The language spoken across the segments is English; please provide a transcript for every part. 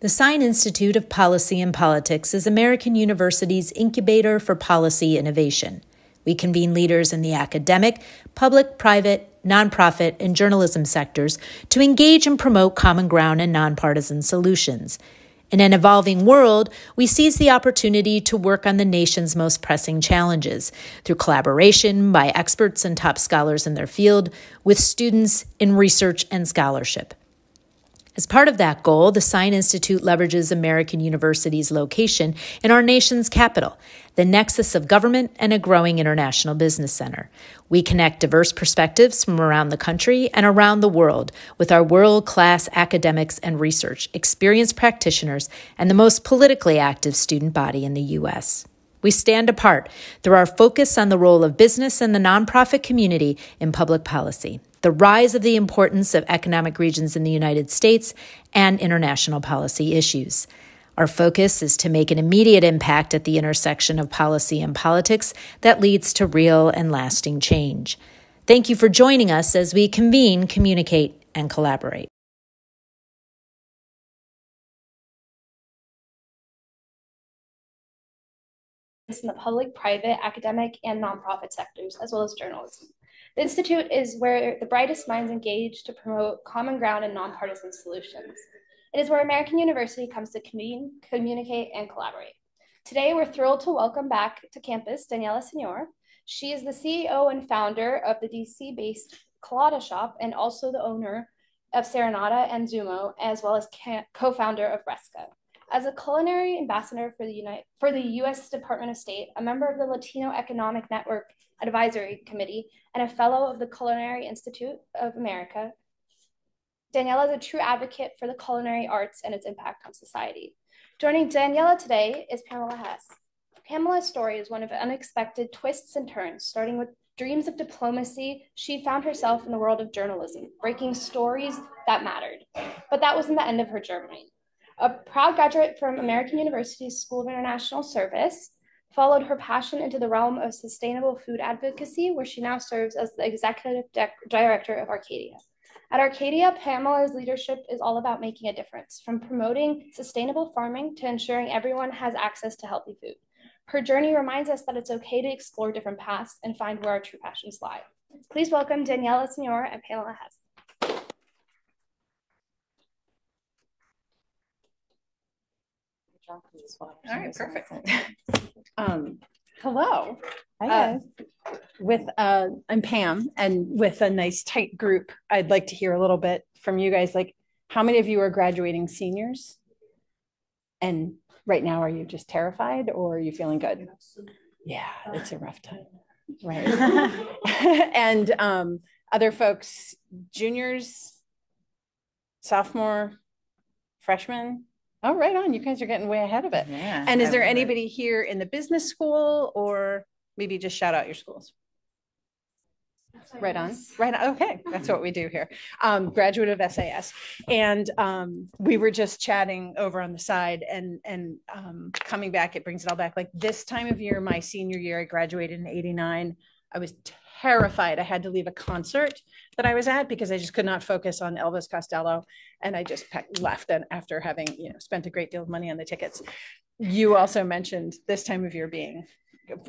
The Sine Institute of Policy and Politics is American University's incubator for policy innovation. We convene leaders in the academic, public, private, nonprofit, and journalism sectors to engage and promote common ground and nonpartisan solutions. In an evolving world, we seize the opportunity to work on the nation's most pressing challenges through collaboration by experts and top scholars in their field with students in research and scholarship. As part of that goal, the Sine Institute leverages American University's location in our nation's capital, the nexus of government and a growing international business center. We connect diverse perspectives from around the country and around the world with our world-class academics and research, experienced practitioners, and the most politically active student body in the U.S. We stand apart through our focus on the role of business and the nonprofit community in public policy, the rise of the importance of economic regions in the United States, and international policy issues. Our focus is to make an immediate impact at the intersection of policy and politics that leads to real and lasting change. Thank you for joining us as we convene, communicate, and collaborate. In the public, private, academic, and nonprofit sectors, as well as journalism. The Institute is where the brightest minds engage to promote common ground and nonpartisan solutions. It is where American University comes to convene, communicate, and collaborate. Today, we're thrilled to welcome back to campus Daniella Sine. She is the CEO and founder of the DC-based Colada shop and also the owner of Serenata and Zumo, as well as co-founder of Resca. As a culinary ambassador for the U.S. Department of State, a member of the Latino Economic Network Advisory Committee, and a fellow of the Culinary Institute of America, Daniella is a true advocate for the culinary arts and its impact on society. Joining Daniella today is Pamela Hess. Pamela's story is one of unexpected twists and turns. Starting with dreams of diplomacy, she found herself in the world of journalism, breaking stories that mattered. But that wasn't the end of her journey. A proud graduate from American University's School of International Service, followed her passion into the realm of sustainable food advocacy, where she now serves as the executive director of Arcadia. At Arcadia, Pamela's leadership is all about making a difference, from promoting sustainable farming to ensuring everyone has access to healthy food. Her journey reminds us that it's okay to explore different paths and find where our true passions lie. Please welcome Daniella Sine and Pamela Hess. All right, perfect. Hello. Hi, guys. I'm Pam, and with a nice tight group, I'd like to hear a little bit from you guys. Like, how many of you are graduating seniors? And right now, are you just terrified, or are you feeling good? Yeah, it's a rough time, right? And other folks, juniors, sophomore, freshmen. Oh, right on. You guys are getting way ahead of it. Yeah, and is there anybody here in the business school, or maybe just shout out your schools? Right on. Right on. Okay. That's what we do here. Graduate of SAS. And we were just chatting over on the side and coming back, it brings it all back. Like this time of year, my senior year, I graduated in '89. I was terrified. I had to leave a concert that I was at because I just could not focus on Elvis Costello. And I just left after having, spent a great deal of money on the tickets. You also mentioned this time of year being,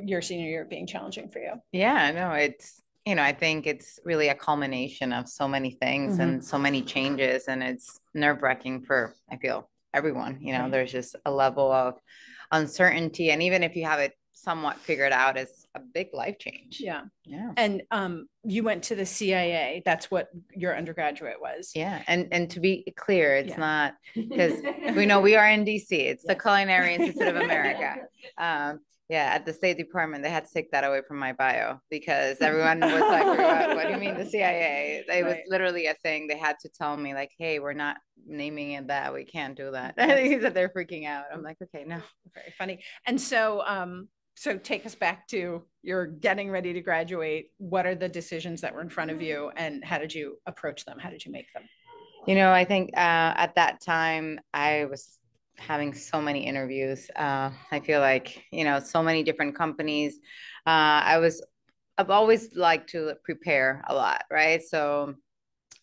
your senior year being challenging for you. Yeah, no, it's, I think it's really a culmination of so many things and so many changes, and it's nerve-wracking for, I feel, everyone. There's just a level of uncertainty. And even if you have it somewhat figured out, it's a big life change. Yeah. And you went to the CIA. That's what your undergraduate was. Yeah. And to be clear, it's not, because we know we are in DC. It's the Culinary Institute of America. At the State Department, they had to take that away from my bio because everyone was like, what do you mean the CIA? It was literally a thing. They had to tell me like, hey, we're not naming it that. We can't do that. He said they're freaking out. I'm like, okay, no. Very funny. And so, so take us back to you're getting ready to graduate. What are the decisions that were in front of you, and how did you approach them? How did you make them? I think at that time I was having so many interviews. I feel like, so many different companies. I've always liked to prepare a lot, right? So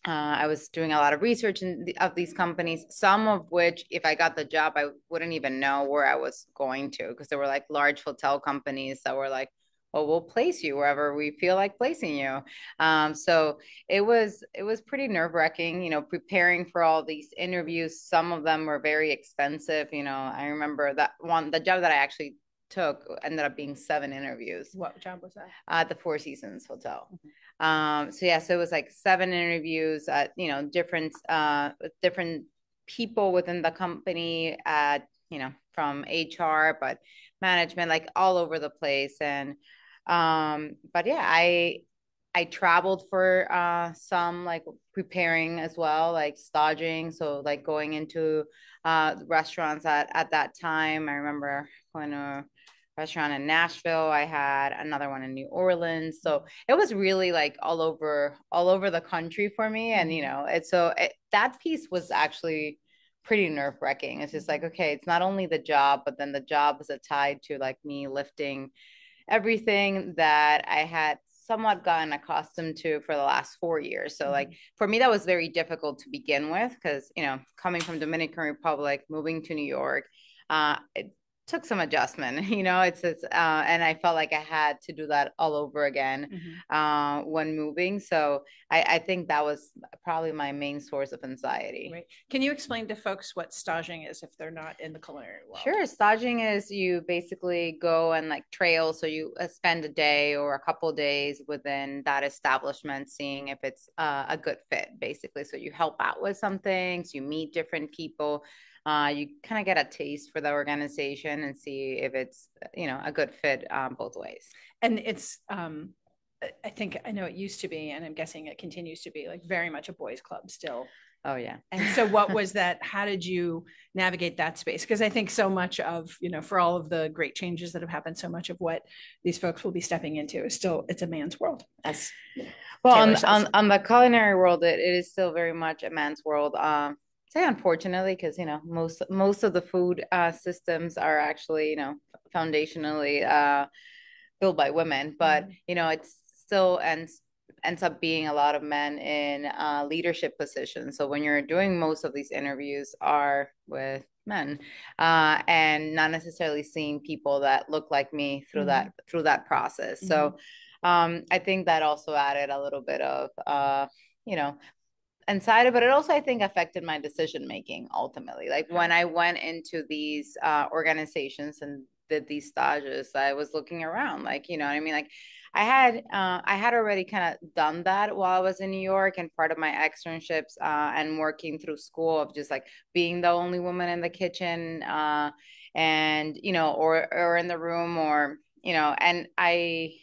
I was doing a lot of research of these companies, some of which, if I got the job, I wouldn't even know where I was going to, because there were like large hotel companies that were like, well, we'll place you wherever we feel like placing you. So it was pretty nerve-wracking, you know, preparing for all these interviews. Some of them were very expensive. You know, I remember the job that I actually took ended up being 7 interviews. What job was that? At the Four Seasons Hotel. So yeah, so it was like 7 interviews at, you know, different people within the company, at, you know, from HR, but management, like all over the place. And but yeah, I traveled for some, like preparing as well, like staging. So like going into restaurants at that time. I remember going to restaurant in Nashville. I had another one in New Orleans. So it was really like all over the country for me. And, you know, that piece was actually pretty nerve-wracking. It's just like, okay, it's not only the job, but then the job is tied to like me lifting everything that I had somewhat gotten accustomed to for the last 4 years. So like for me, that was very difficult to begin with, because, you know, coming from Dominican Republic, moving to New York, it took some adjustment, you know, and I felt like I had to do that all over again when moving. So I think that was probably my main source of anxiety. Right. Can you explain to folks what staging is if they're not in the culinary world? Sure. Staging is you basically go and like trail. So you spend a day or a couple of days within that establishment, seeing if it's a good fit, basically. So you help out with some things, you meet different people. You kind of get a taste for the organization and see if it's, you know, a good fit both ways. And it's, I think, I know it used to be, and I'm guessing it continues to be, like very much a boys' club still. Oh, yeah. And so what was that? How did you navigate that space? Because I think so much of, you know, for all of the great changes that have happened, so much of what these folks will be stepping into is still, it's a man's world. As well, on the culinary world, it is still very much a man's world. Say unfortunately, because, you know, most of the food systems are actually, you know, foundationally built by women, but you know, it's still ends up being a lot of men in leadership positions. So when you're doing, most of these interviews are with men, and not necessarily seeing people that look like me through that process. So I think that also added a little bit of you know, anxiety, but it also, I think, affected my decision making ultimately. Like when I went into these organizations and did these stages, I was looking around, like, you know what I mean? Like I had already kind of done that while I was in New York, and part of my externships and working through school, of just like being the only woman in the kitchen, and, you know, or in the room, or, you know, and I,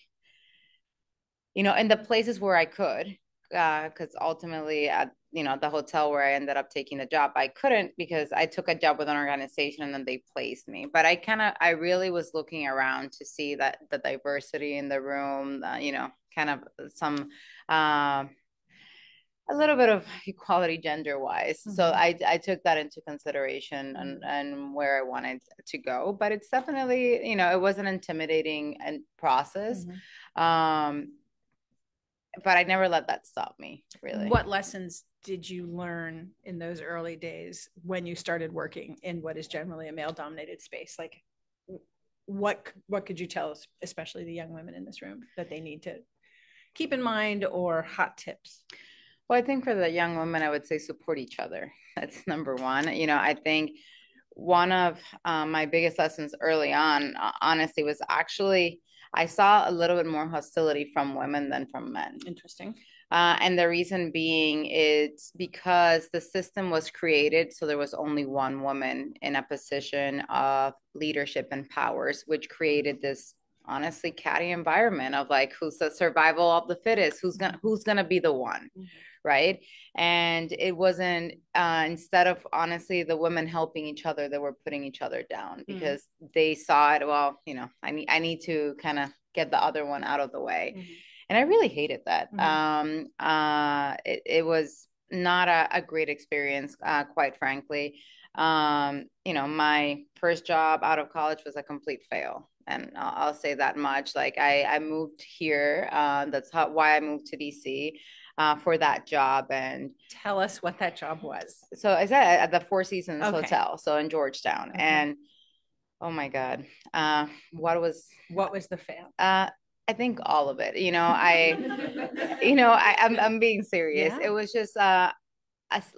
you know, in the places where I could, because ultimately at, you know, the hotel where I ended up taking the job, I couldn't, because I took a job with an organization and then they placed me. But I really was looking around to see that the diversity in the room, you know, kind of some a little bit of equality gender wise. So I took that into consideration and where I wanted to go. But it's definitely, you know, it was an intimidating process. But I never let that stop me, really. What lessons did you learn in those early days when you started working in what is generally a male-dominated space? Like, what could you tell us, especially the young women in this room, that they need to keep in mind, or hot tips? Well, I think for the young women, I would say support each other. That's number one. You know, I think one of my biggest lessons early on, honestly, was actually I saw a little bit more hostility from women than from men. Interesting. And the reason being is because the system was created so there was only one woman in a position of leadership and powers, which created this honestly catty environment of like, who's the survival of the fittest, who's gonna be the one, right? And it wasn't instead of honestly the women helping each other, they were putting each other down, because they saw it, well, you know, I need to kind of get the other one out of the way. And I really hated that. It was not a great experience, quite frankly. You know, my first job out of college was a complete fail. And I'll say that much. Like I moved here. That's why I moved to DC. for that job. And tell us what that job was. So I said at the Four Seasons Hotel, so in Georgetown. And oh my God, what was the fail? I think all of it. I'm being serious. Yeah. It was just a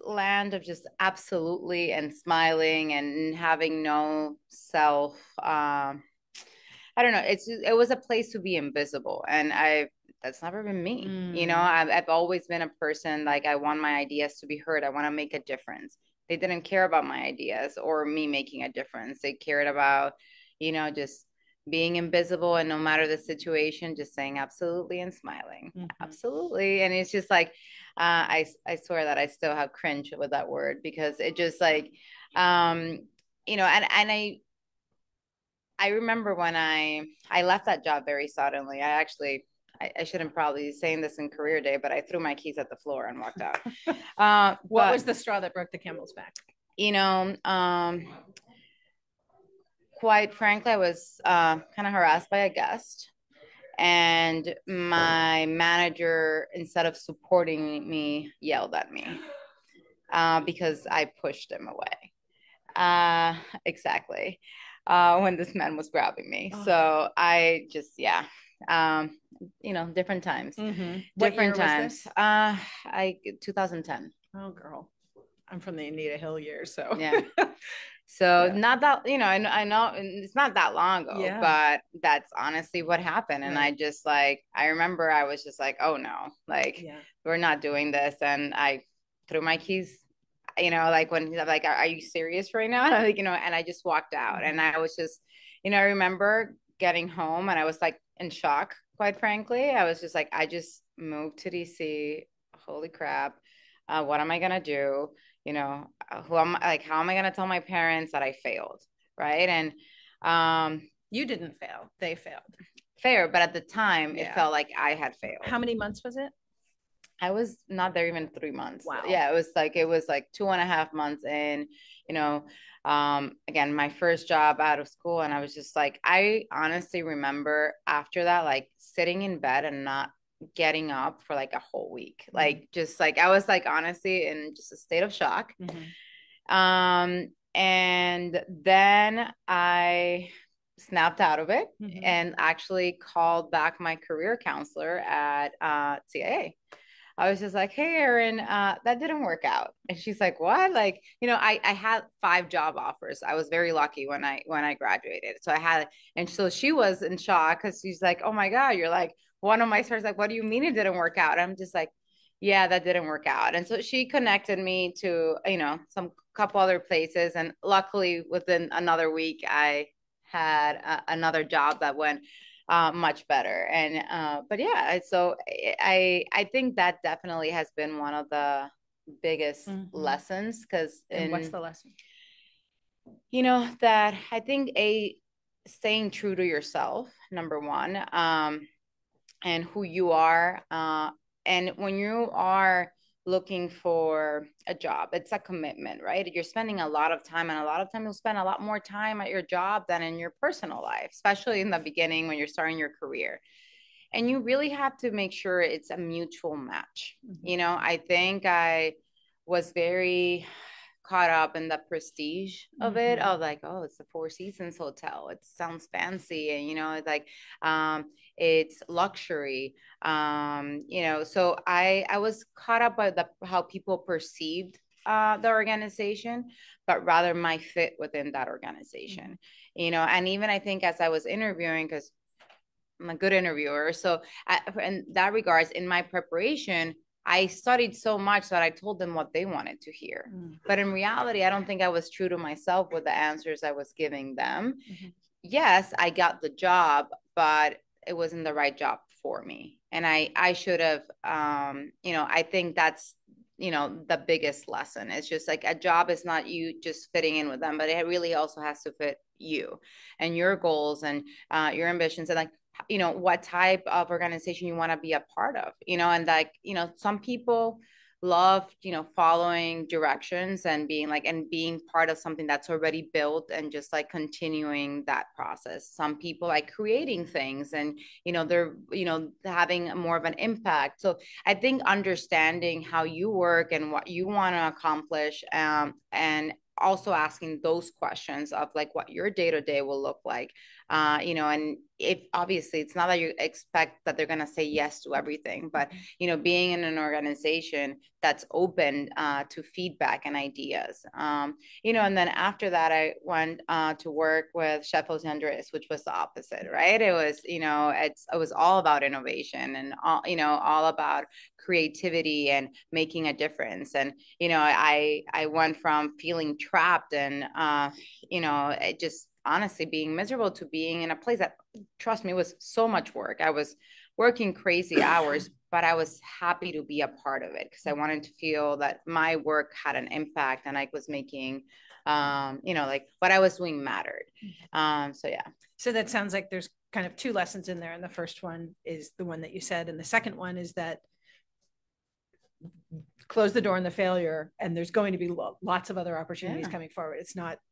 land of just absolutely and smiling and having no self. I don't know. It was a place to be invisible, and that's never been me. I've always been a person, like, I want my ideas to be heard. I want to make a difference. They didn't care about my ideas or me making a difference. They cared about, just being invisible, and no matter the situation, just saying absolutely and smiling. Absolutely. And it's just like, I swear that I still have cringe with that word, because it just like, and I remember when I left that job very suddenly. I shouldn't probably be saying this in career day, but I threw my keys at the floor and walked out. What was the straw that broke the camel's back? Quite frankly, I was kind of harassed by a guest, and my manager, instead of supporting me, yelled at me because I pushed him away. Exactly. When this man was grabbing me. So I just, different times. Different times. 2010. Oh, girl. I'm from the Anita Hill years, so. Yeah. So not that, I know it's not that long ago, but that's honestly what happened. And I just I remember I was just like, oh no, we're not doing this. And I threw my keys, when he's like, are you serious right now? And I just walked out. And I was just, I remember getting home and I was like in shock, quite frankly. I was just like, I just moved to DC. Holy crap. What am I going to do? How am I going to tell my parents that I failed? Right. And you didn't fail. They failed. Fair. But at the time, it felt like I had failed. How many months was it? I was not there even 3 months. Wow. Yeah, it was like 2.5 months in, again, my first job out of school. And I was just like, I honestly remember after that, sitting in bed and not getting up for a whole week. I was honestly in just a state of shock. And then I snapped out of it and actually called back my career counselor at CIA. I was just like, hey, Erin, that didn't work out. And she's like, what? I had 5 job offers. I was very lucky when I graduated. So and so she was in shock because she's like, oh my God, you're one of my stars. What do you mean it didn't work out? I'm just like, yeah, that didn't work out. And so she connected me to, some couple other places. And luckily within another week, I had another job that went much better. And but yeah, so I think that definitely has been one of the biggest lessons. Because what's the lesson? That I think staying true to yourself, number one, and who you are, and when you are looking for a job, it's a commitment, right? You're spending a lot of time, and a lot of time you'll spend a lot more time at your job than in your personal life, especially in the beginning when you're starting your career. And you really have to make sure it's a mutual match. I think I was very caught up in the prestige of it, of oh, it's the Four Seasons Hotel, it sounds fancy, and it's it's luxury, so I was caught up by how people perceived the organization, but rather my fit within that organization. And even I think as I was interviewing, because I'm a good interviewer, so in that regards, in my preparation, I studied so much that I told them what they wanted to hear. But in reality, I don't think I was true to myself with the answers I was giving them. Yes, I got the job, but it wasn't the right job for me. And I should have, I think that's, the biggest lesson. It's just a job is not you just fitting in with them, but it really also has to fit you and your goals and your ambitions, and what type of organization you want to be a part of, and some people love, following directions and being part of something that's already built and just like continuing that process. Some people like creating things and, they're, having more of an impact. So I think understanding how you work and what you want to accomplish, and also asking those questions of like what your day-to-day will look like, and if obviously it's not that you expect that they're going to say yes to everything, but being in an organization that's open to feedback and ideas, and then after that I went to work with Chef Jose Andres, which was the opposite, right? It was, it was all about innovation and all about creativity and making a difference. And I went from feeling trapped and it just honestly being miserable to being in a place that, trust me, was so much work. I was working crazy hours, but I was happy to be a part of it because I wanted to feel that my work had an impact and I was making, like what I was doing mattered. So yeah. So that sounds like there's kind of two lessons in there. And the first one is the one that you said. And the second one is that close the door on the failure, and there's going to be lots of other opportunities coming forward.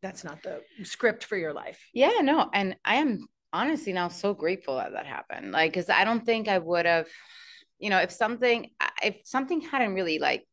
That's not the script for your life. Yeah, no. And I am honestly now so grateful that happened. Like, cause I don't think I would have, if something hadn't really like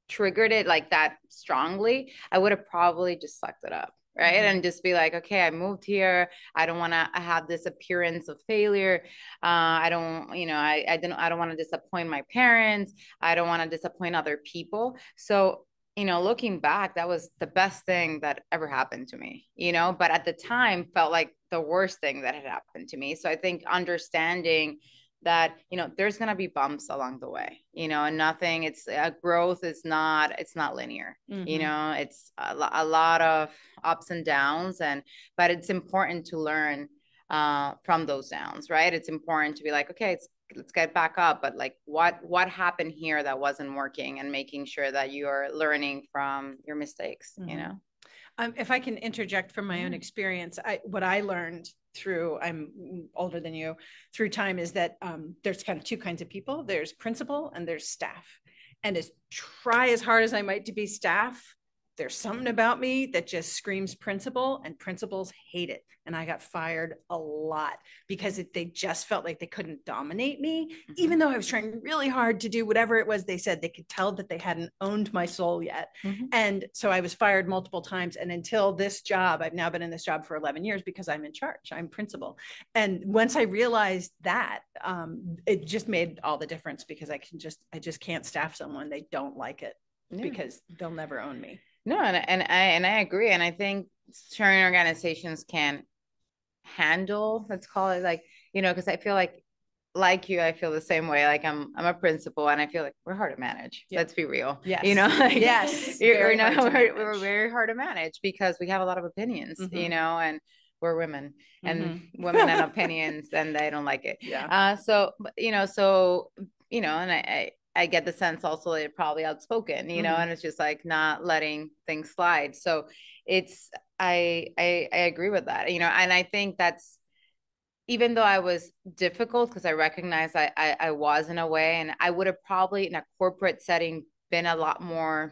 triggered it like that strongly, I would have probably just sucked it up. Right. Mm-hmm. And just be like, okay, I moved here. I don't want to have this appearance of failure. I don't, I don't want to disappoint my parents. I don't want to disappoint other people. So, looking back, that was the best thing that ever happened to me, but at the time felt like the worst thing that had happened to me. So I think understanding that, there's going to be bumps along the way, and nothing, it's growth is not, it's not linear. Mm-hmm. It's a lot of ups and downs, but it's important to learn from those downs, right? It's important to be like, okay, let's get back up, but like what happened here that wasn't working, and making sure that you're learning from your mistakes. Mm-hmm. If I can interject from my own experience, what I learned through, I'm older than you, through time, is that there's kind of two kinds of people. There's principal and there's staff. And try as hard as I might to be staff, there's something about me that just screams principal, and principals hate it. And I got fired a lot because they just felt like they couldn't dominate me, mm-hmm. even though I was trying really hard to do whatever it was they said. They could tell that they hadn't owned my soul yet. Mm-hmm. And so I was fired multiple times. And until this job, I've now been in this job for 11 years because I'm in charge, I'm principal. And once I realized that, it just made all the difference, because I just can't staff someone. They don't like it because they'll never own me. No, and I agree. And I think certain organizations can handle, let's call it, like, because I feel like you, I feel the same way. Like I'm a principal, and I feel like we're hard to manage. Yeah. Let's be real. Yes. Like, yes. We're very hard to manage because we have a lot of opinions, mm-hmm. And we're women, and mm-hmm. women and opinions, and they don't like it. Yeah. And I get the sense also they're probably outspoken, mm-hmm. and it's just like not letting things slide. So I agree with that, and I think that's, even though I was difficult, because I recognize I was in a way, and I would have probably in a corporate setting been a lot more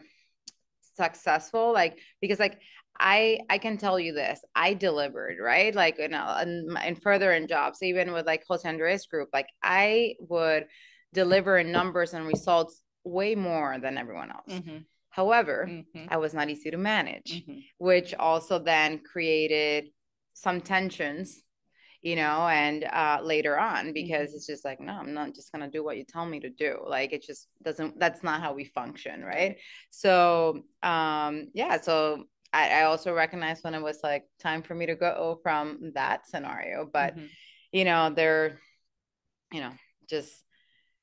successful, like, because like I can tell you this, I delivered, right? Like, and further in jobs, even with like Jose Andres Group, like I would deliver in numbers and results way more than everyone else. Mm-hmm. However, mm-hmm. I was not easy to manage, mm-hmm. which also then created some tensions, and later on, because mm-hmm. it's just like, no, I'm not just going to do what you tell me to do. Like, it just doesn't, that's not how we function. Right. So, so I also recognized when it was like time for me to go from that scenario, but, mm-hmm. They're, just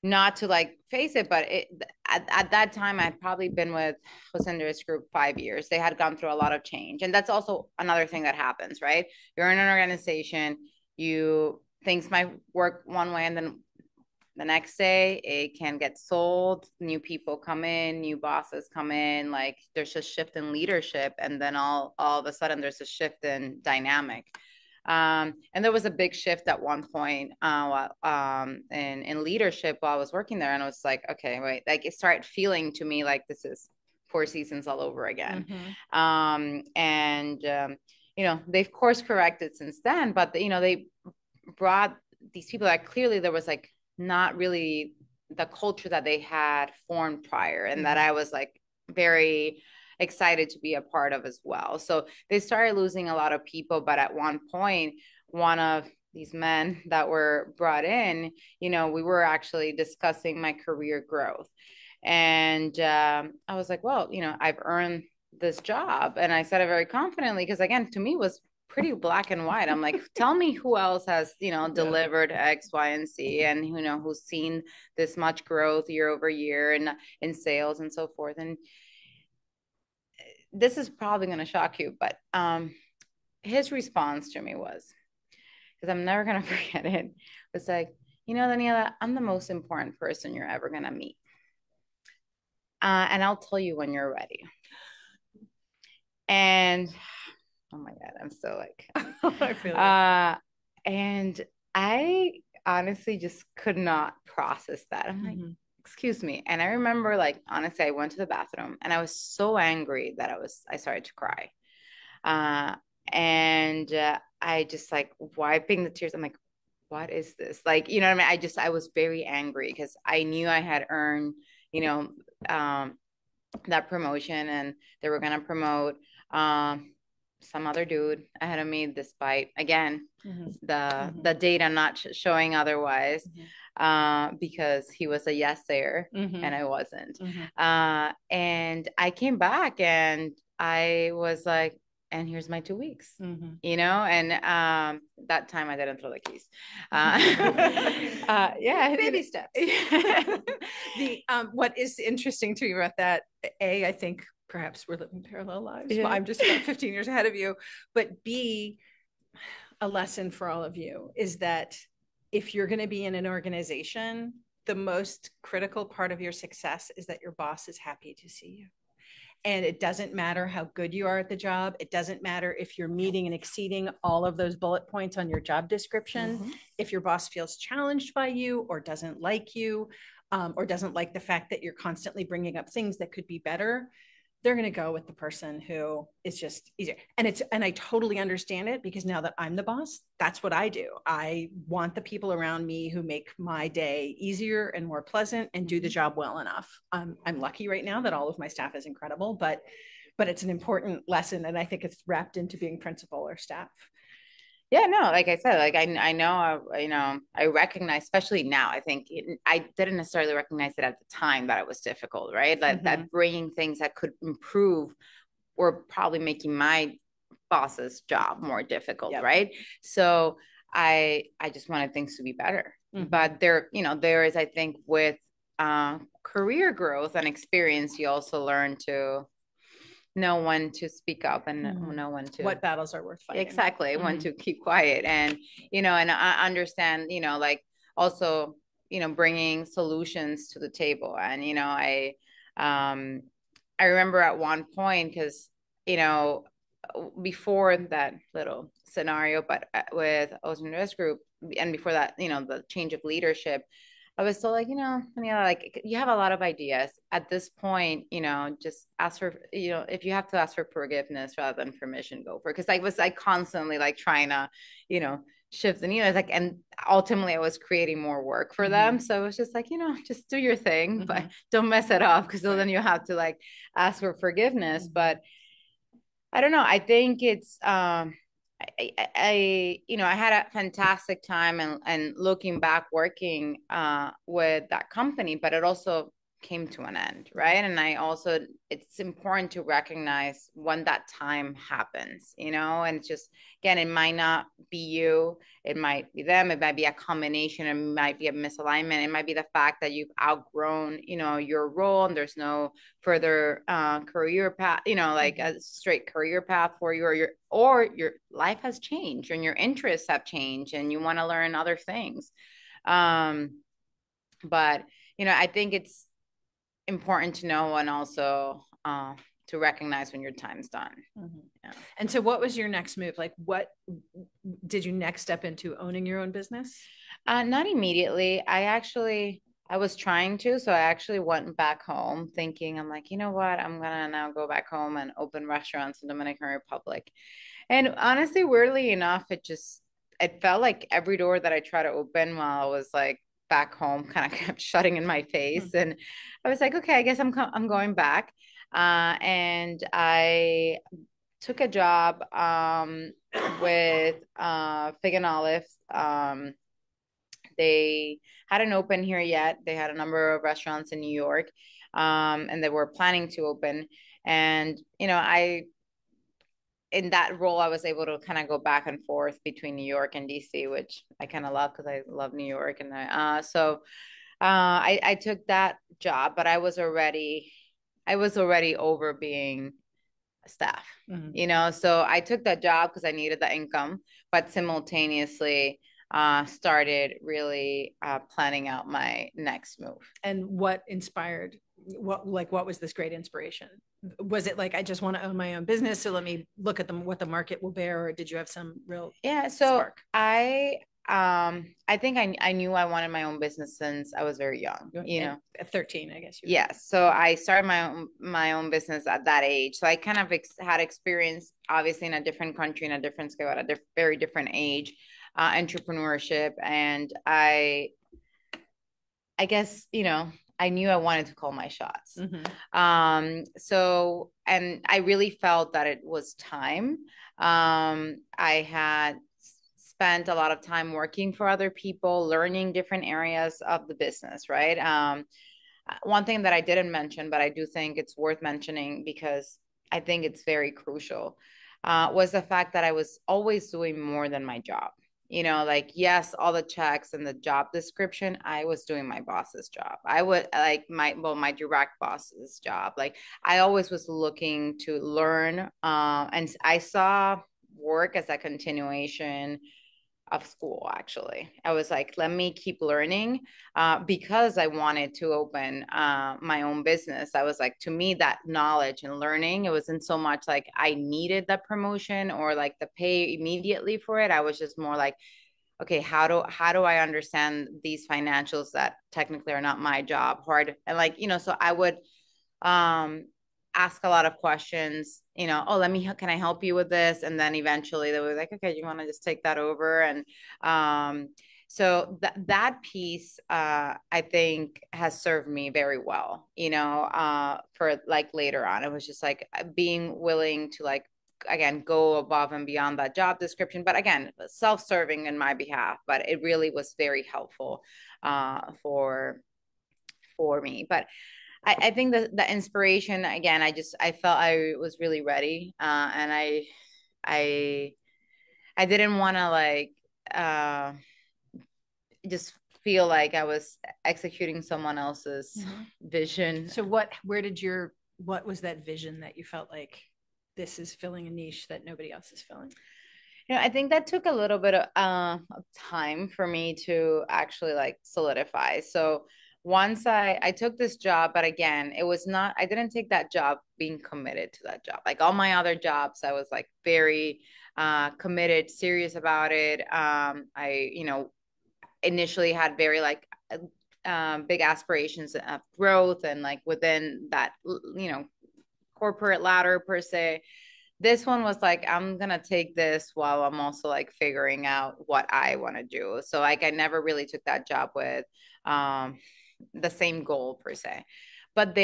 not to like face it, but at that time I'd probably been with Jose Andres Group 5 years. They had gone through a lot of change, and that's also another thing that happens, right? You're in an organization, things might work one way, and then the next day it can get sold, new people come in, new bosses come in, like there's a shift in leadership, and then all of a sudden there's a shift in dynamic. And there was a big shift at one point in leadership while I was working there. And I was like, okay, wait, like it started feeling to me like this is Four Seasons all over again. They've course corrected since then, but they brought these people that clearly there was like not really the culture that they had formed prior, and that I was like very excited to be a part of as well. So they started losing a lot of people, but at one point, one of these men that were brought in, we were actually discussing my career growth. And I was like, well, I've earned this job. And I said it very confidently because, again, to me, it was pretty black and white. I'm like, tell me who else has, delivered X, Y, and Z, and who's seen this much growth year over year and in sales and so forth. And this is probably going to shock you, but his response to me was, because I'm never going to forget it, was like, Daniela, I'm the most important person you're ever going to meet. And I'll tell you when you're ready. And oh my God, I'm so like, I feel and I honestly just could not process that. I'm like, excuse me. And I remember, like, honestly, I went to the bathroom and I was so angry that I started to cry. I just like wiping the tears. I'm like, what is this? Like, you know what I mean? I was very angry because I knew I had earned, that promotion, and they were going to promote some other dude ahead of me, despite, again, the data not showing otherwise, because he was a yes sayer and I wasn't. And I came back and I was like, and here's my 2 weeks, and that time I didn't throw the keys. Baby steps. What is interesting to you about that, I think perhaps we're living parallel lives. Well, I'm just about 15 years ahead of you, but B, a lesson for all of you is that if you're going to be in an organization, the most critical part of your success is that your boss is happy to see you. And it doesn't matter how good you are at the job. It doesn't matter if you're meeting and exceeding all of those bullet points on your job description. If your boss feels challenged by you or doesn't like you, or doesn't like the fact that you're constantly bringing up things that could be better, they're going to go with the person who is just easier. And I totally understand it, because now that I'm the boss, that's what I do. I want the people around me who make my day easier and more pleasant and do the job well enough. I'm lucky right now that all of my staff is incredible, but it's an important lesson. And I think it's wrapped into being principal or staff. Yeah, no, like I said, like I know, I recognize, especially now, I think I didn't necessarily recognize it at the time that it was difficult, right? That bringing things that could improve were probably making my boss's job more difficult, right? So I just wanted things to be better. But there is, I think, with career growth and experience, you also learn to know when to speak up and know when to, what battles are worth fighting. Exactly. When to keep quiet, and and I understand, like also, bringing solutions to the table. And I remember at one point, because before that little scenario, but with Ocean Group, and before that, the change of leadership, I was still like, like, you have a lot of ideas at this point, just ask for, if you have to ask for forgiveness rather than permission, go for it. Cause I was like constantly like trying to, shift the needle. Like, and ultimately I was creating more work for them. So it was just like, just do your thing, but don't mess it up. Cause then you have to like ask for forgiveness. But I don't know. I think it's, I had a fantastic time, and looking back working with that company, but it also came to an end, right? And it's important to recognize when that time happens, and it's just, again, it might not be you, it might be them, it might be a combination, it might be a misalignment, it might be the fact that you've outgrown, your role, and there's no further career path, like a straight career path for you, or your life has changed and your interests have changed and you want to learn other things. But I think it's important to know, and also to recognize when your time's done. And so what was your next move? Like, did you next step into owning your own business? Not immediately. I was trying to, so I actually went back home thinking, I'm like, you know what? I'm gonna now go back home and open restaurants in Dominican Republic. And honestly, weirdly enough, it felt like every door that I tried to open while I was like back home kind of kept shutting in my face. And I was like, okay, I guess I'm going back. And I took a job with Fig and Olive. They hadn't opened here yet. They had a number of restaurants in New York, and they were planning to open. And in that role, I was able to kind of go back and forth between New York and DC, which I kind of love because I love New York. And I took that job, but I was already over being staff, so I took that job because I needed the income, but simultaneously started really planning out my next move. And what inspired, what was this great inspiration? Was it like, I just want to own my own business, so let me look at what the market will bear, or did you have some real spark? I think I knew I wanted my own business since I was very young, at 13, I guess. Yes. So I started my own business at that age. So I kind of had experience, obviously, in a different country, in a different scale, at a very different age, entrepreneurship. And I guess, I knew I wanted to call my shots. So, and I really felt that it was time. I had spent a lot of time working for other people, learning different areas of the business, right? One thing that I didn't mention, but I do think it's worth mentioning because I think it's very crucial, was the fact that I was always doing more than my job. Like, yes, all the checks and the job description, I was doing my boss's job. I would like my direct boss's job. Like, I always was looking to learn. And I saw work as a continuation of school. Actually, I was like, let me keep learning, because I wanted to open my own business. I was like, to me, that knowledge and learning, it wasn't so much like I needed the promotion or like the pay immediately for it. I was just more like, okay, how do I understand these financials that technically are not my job, hard, and like, so I would ask a lot of questions, oh, can I help you with this? And then eventually they were like, okay, you want to just take that over? And so that piece, I think, has served me very well, for like later on. It was just like being willing to like, again, go above and beyond that job description, but again, self-serving in my behalf, but it really was very helpful for me. But I think the inspiration, again, I felt I was really ready, and I didn't want to like just feel like I was executing someone else's vision. So what was that vision that you felt like, this is filling a niche that nobody else is filling? I think that took a little bit of time for me to actually like solidify. So once I took this job, but again, I didn't take that job being committed to that job. Like all my other jobs, I was like very committed, serious about it. I, initially had very like big aspirations of growth and like within that, corporate ladder per se. This one was like, I'm going to take this while I'm also like figuring out what I want to do. So like, I never really took that job with the same goal per se, but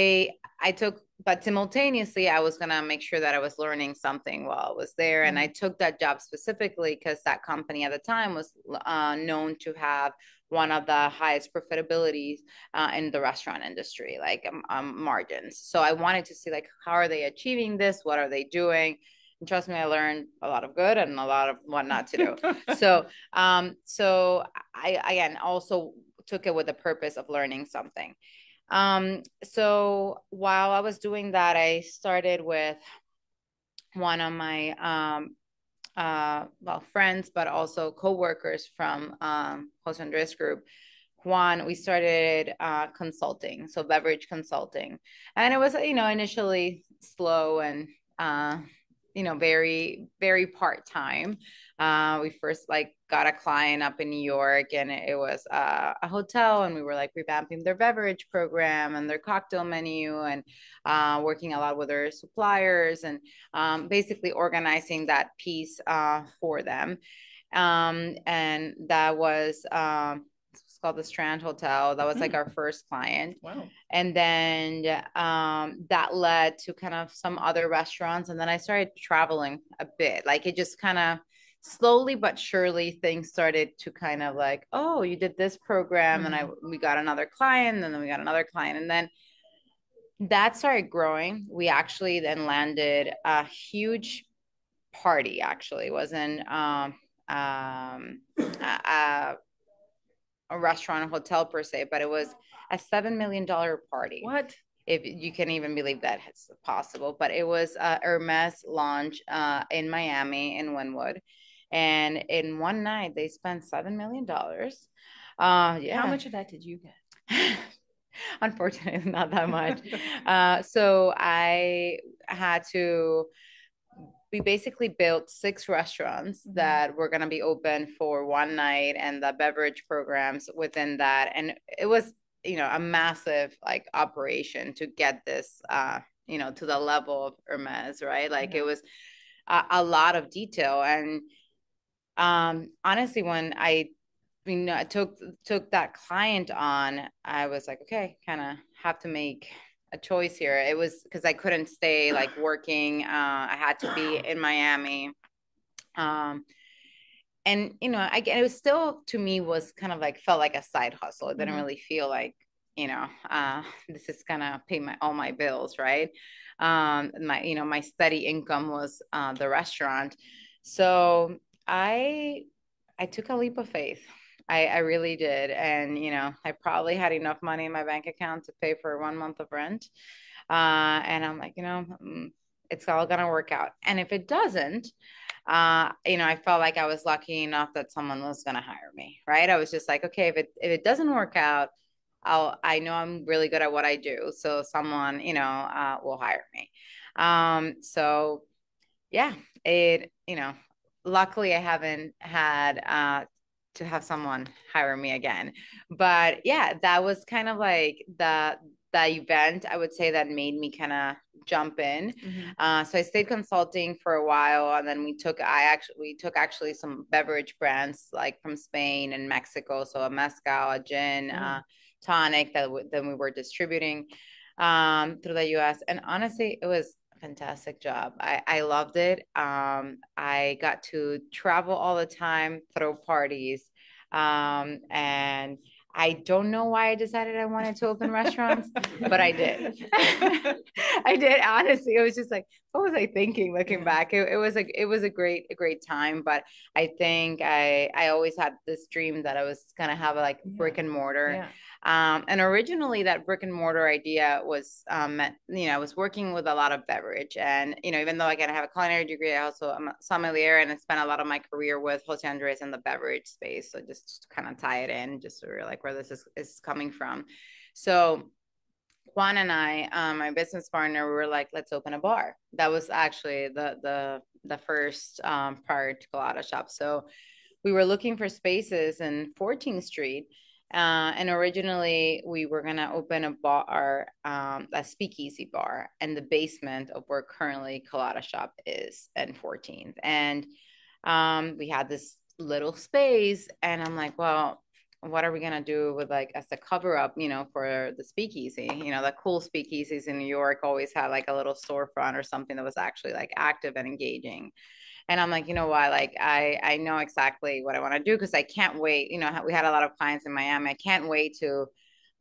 simultaneously, I was going to make sure that I was learning something while I was there. And I took that job specifically because that company at the time was known to have one of the highest profitabilities in the restaurant industry, like margins. So I wanted to see like, how are they achieving this? What are they doing? And trust me, I learned a lot of good and a lot of what not to do. So I, again, also took it with the purpose of learning something. So while I was doing that, I started with one of my friends, but also co-workers from Jose Andres Group. Juan, we started consulting, so beverage consulting. And it was, initially slow and very, very part-time. We first like got a client up in New York, and it was a hotel, and we were like revamping their beverage program and their cocktail menu, and working a lot with their suppliers, and basically organizing that piece for them. And that was it's called the Strand Hotel. That was like our first client. Wow. And then that led to kind of some other restaurants. And then I started traveling a bit. Like it just kind of slowly but surely things started to kind of like, oh, you did this program. And we got another client, and then we got another client. And then that started growing. We actually then landed a huge party. Actually, it was in a restaurant, a hotel per se, but it was a $7 million party. What? If you can even believe that it's possible, but it was a Hermes launch in Miami, in Wynwood. And in one night, they spent $7 million. Yeah. How much of that did you get? Unfortunately, not that much. So I had to, we basically built 6 restaurants that were going to be open for one night, and the beverage programs within that. And it was, a massive like operation to get this, to the level of Hermes, right? Like it was a lot of detail. And honestly, when I took that client on, I was like, okay, kind of have to make a choice here. It was because I couldn't stay like working. I had to be in Miami. And it was still, to me, was kind of like, felt like a side hustle. It didn't really feel like, this is gonna pay all my bills, right? My steady income was the restaurant. So I took a leap of faith. I really did. And, I probably had enough money in my bank account to pay for 1 month of rent. And I'm like, it's all going to work out. And if it doesn't, I felt like I was lucky enough that someone was going to hire me, right? I was just like, okay, if it doesn't work out, I know I'm really good at what I do. So someone, will hire me. So yeah, luckily I haven't had, to have someone hire me again. But yeah, that was kind of like the event, I would say, that made me kind of jump in. So I stayed consulting for a while, and then we took actually some beverage brands like from Spain and Mexico. So a mezcal, a gin, tonic that then we were distributing through the US. And honestly, it was fantastic job. I loved it. I got to travel all the time, throw parties. And I don't know why I decided I wanted to open restaurants, but I did. I did, honestly. It was just like, what was I thinking looking back? It was a great time. But I think I always had this dream that I was gonna have a like brick and mortar. Yeah. And originally that brick and mortar idea was, I was working with a lot of beverage, and, even though I have a culinary degree, I also am a sommelier, and I spent a lot of my career with Jose Andres in the beverage space. So just kind of tie it in, just sort of like where this is coming from. So Juan and I, my business partner, we were like, let's open a bar. That was actually the first prior to Colada shop. So we were looking for spaces in 14th Street. And originally we were going to open a bar, a speakeasy bar, in the basement of where currently Colada shop is in 14th. And we had this little space, and I'm like, well, what are we going to do with like as a cover up, for the speakeasy? The cool speakeasies in New York always had like a little storefront or something that was actually like active and engaging. And I'm like, you know what? Like, I know exactly what I want to do, because I can't wait. We had a lot of clients in Miami. I can't wait to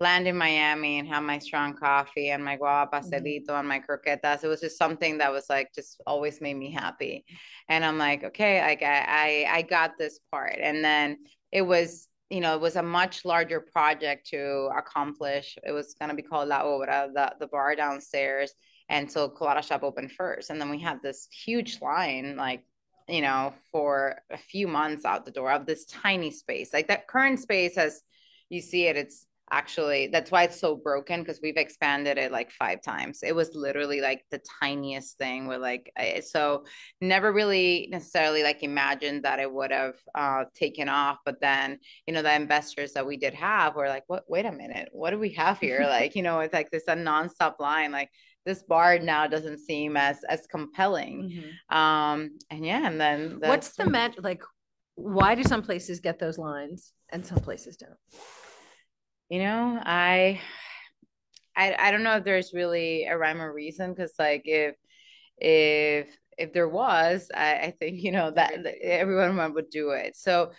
land in Miami and have my strong coffee and my guava pastelito and my croquetas. It was just something that was like, just always made me happy. And I'm like, okay, like I got this part. And then it was, it was a much larger project to accomplish. It was going to be called La Obra, the bar downstairs. And so Colada shop opened first. And then we had this huge line, like, for a few months out the door of this tiny space. Like that current space, as you see it, it's actually, that's why it's so broken, because we've expanded it like 5 times. It was literally like the tiniest thing with like, so never really necessarily like imagined that it would have taken off. But then, you know, the investors that we did have were like, what, wait a minute, what do we have here? Like, you know, it's like this a nonstop line, like this bar now doesn't seem as compelling. And yeah, and then what's the magic? Like, why do some places get those lines and some places don't? You know, I don't know if there's really a rhyme or reason, because like if there was, I think, you know, that everyone would do it. So